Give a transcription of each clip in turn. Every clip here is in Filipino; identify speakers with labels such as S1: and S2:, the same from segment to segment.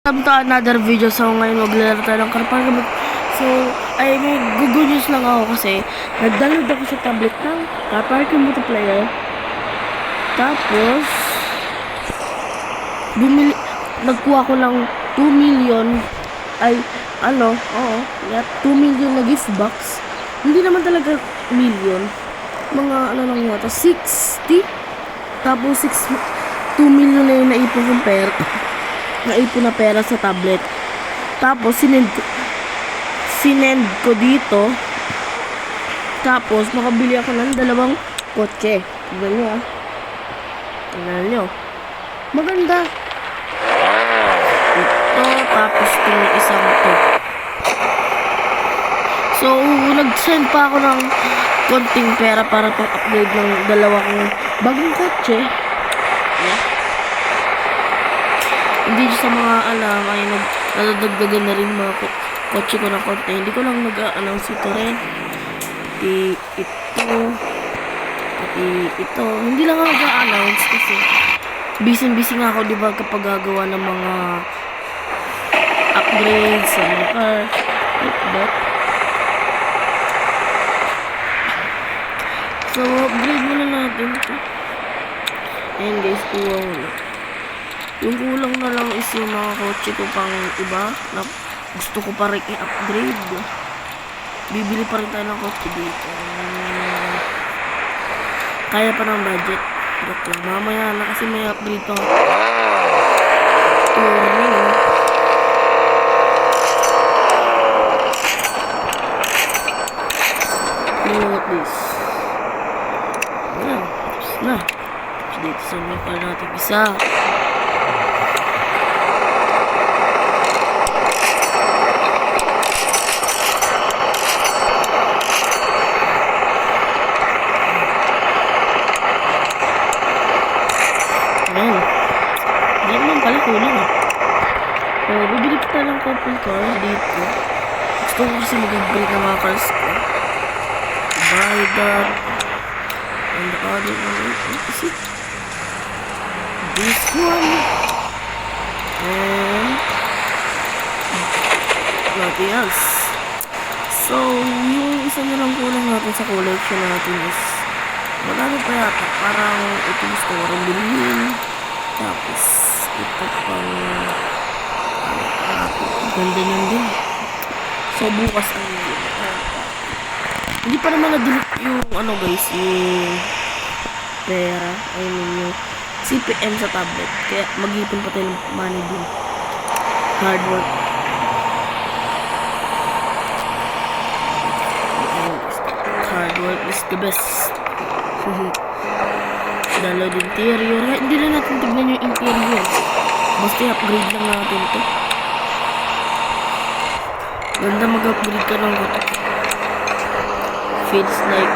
S1: Welcome to another video. So ngayon maglalaro tayo ng Car Park. So ay may good news lang ako kasi nag-download ako sa tablet ng Car Park multiplayer. Tapos nagkuha ko ng 2 million yeah, 2 million na gift box. Hindi naman talaga million. Mga lang yata 60. Tapos 2 million na yung naipon kong pera. Naipon na pera sa tablet. Tapos sinend ko dito. Tapos makabili ako ng 2 kotse. Tignan nyo Tignan nyo. Maganda. Ito. Tapos itong isang to. So nag-send pa ako ng konting pera para pang upgrade ng 2 kong bagong kotse. Yeah. Hindi sa mga alam ay nadadagdagan na rin mga kotse ko ng konti. Hindi ko lang nag-a-announce ito rin. Pati ito. Hindi lang ako nag-a-announce kasi busy nga ako, diba, kapag gagawa ng mga upgrades sa mga car. Like that. So, upgrade muna natin ito. Ayan guys, kuha muna. Yung kulang na lang is yung mga kotse ko pang iba na gusto ko pa rin i-upgrade. Bibili pa rin tayo ng kotse dito. Kaya pa ng budget. Joke lang. Mamaya na kasi may upgrade pa. Look at this. Ayan. Tapos na. Tapos dito sa mga pala natin isa. Hindi naman pala kulang So, bibili kita ng couple car dito. Gusto ko kasi mag-upgrade ng mga cars ko. Buy that. And the other one, what is it? This one. And nothing else. So, yung isa na lang kulang natin sa collection natin is marami pa yata. Parang ito gusto ko rin bilhin. Tapos ito pang ganda nyan din. So bukas ang hindi pa naman na-delete yung guys, yung pera, yung CPM sa tablet. Kaya mag-ipon pa tayo ng money din. Hard work. Hard work is the best. Download interior. Hindi na natin tignan yung interior. Basta upgrade lang natin ito. Ganda mag-upgrade ka ng ito. Feels like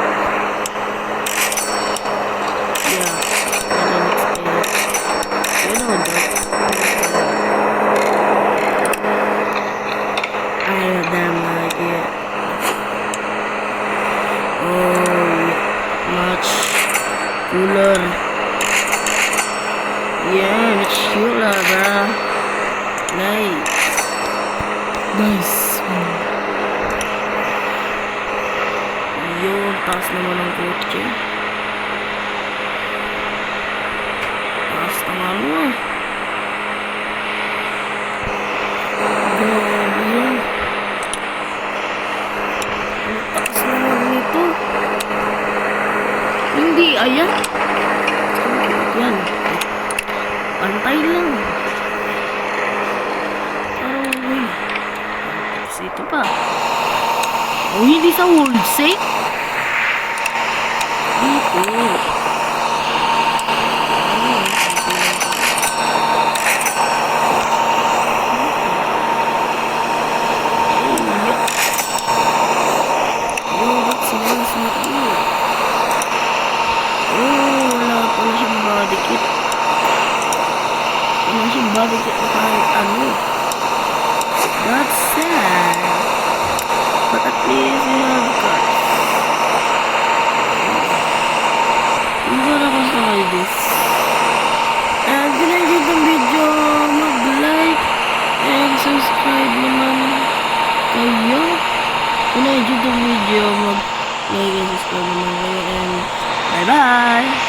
S1: cooler. Yeah, much cooler, bro. Nice. Yun, taas naman ang kotse. Taas naman mo. Grabe yun. Ang taas naman nito. Hindi, ayan. Yan. Pantay lang. Uy. Tapos ito pa. Oh, hindi sa world sake. Dito. Bakit na kahit ano. That's sad. But at least you have cars. kayo. Kung na-enjoy itong video, mag-like and subscribe naman kayo. And bye-bye!